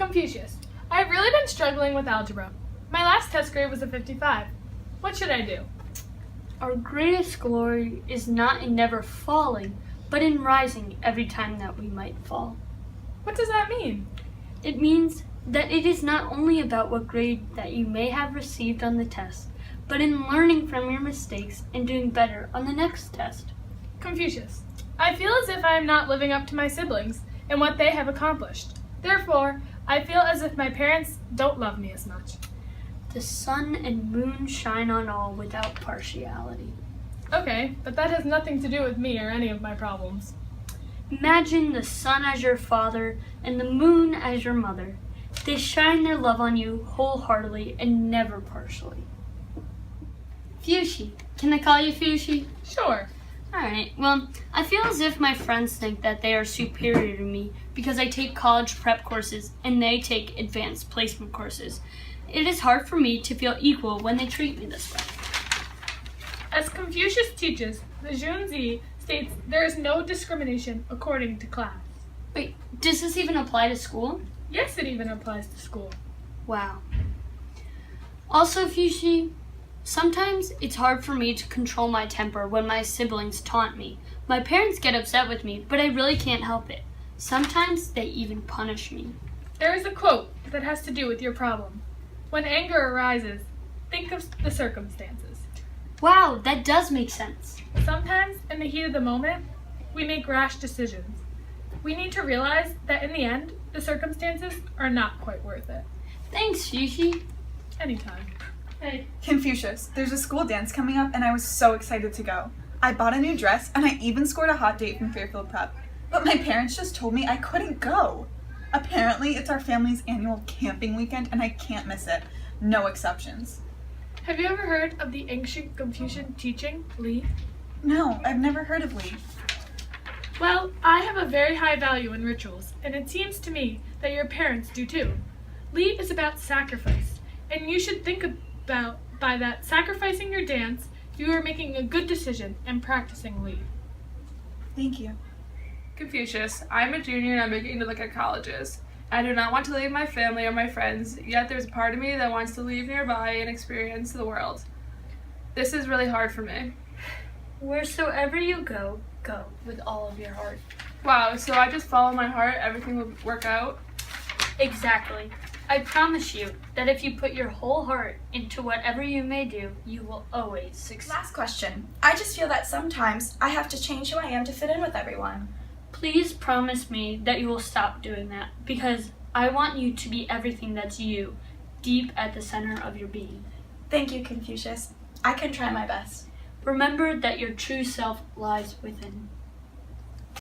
Confucius, I've really been struggling with algebra. My last test grade was a 55. What should I do? Our greatest glory is not in never falling, but in rising every time that we might fall. What does that mean? It means that it is not only about what grade that you may have received on the test, but in learning from your mistakes and doing better on the next test. Confucius, I feel as if I am not living up to my siblings and what they have accomplished. Therefore, I feel as if my parents don't love me as much. The sun and moon shine on all without partiality. Okay, but that has nothing to do with me or any of my problems. Imagine the sun as your father and the moon as your mother. They shine their love on you wholeheartedly and never partially. Fushi. Can I call you Fushi? Sure. Alright, well, I feel as if my friends think that they are superior to me because I take college prep courses and they take advanced placement courses. It is hard for me to feel equal when they treat me this way. As Confucius teaches, the Junzi states there is no discrimination according to class. Wait, does this even apply to school? Yes, it even applies to school. Wow. Also, Fushi, sometimes it's hard for me to control my temper when my siblings taunt me. My parents get upset with me, but I really can't help it. Sometimes they even punish me. There is a quote that has to do with your problem. When anger arises, think of the circumstances. Wow, that does make sense. Sometimes, in the heat of the moment, we make rash decisions. We need to realize that in the end, the circumstances are not quite worth it. Thanks, Fushi. Anytime. Hey. Confucius, there's a school dance coming up and I was so excited to go. I bought a new dress and I even scored a hot date from Fairfield Prep. But my parents just told me I couldn't go. Apparently, it's our family's annual camping weekend and I can't miss it. No exceptions. Have you ever heard of the ancient Confucian teaching, Li? No, I've never heard of Lee. Well, I have a very high value in rituals, and it seems to me that your parents do too. Li is about sacrifice, and you should think about by that sacrificing your dance, you are making a good decision and practicing Li. Thank you. Confucius, I'm a junior and I'm making to look at colleges. I do not want to leave my family or my friends, yet there's a part of me that wants to leave nearby and experience the world. This is really hard for me. Wheresoever you go, go with all of your heart. Wow, so I just follow my heart, everything will work out? Exactly. I promise you that if you put your whole heart into whatever you may do, you will always succeed. Last question. I just feel that sometimes I have to change who I am to fit in with everyone. Please promise me that you will stop doing that, because I want you to be everything that's you, deep at the center of your being. Thank you, Confucius. I can try my best. Remember that your true self lies within.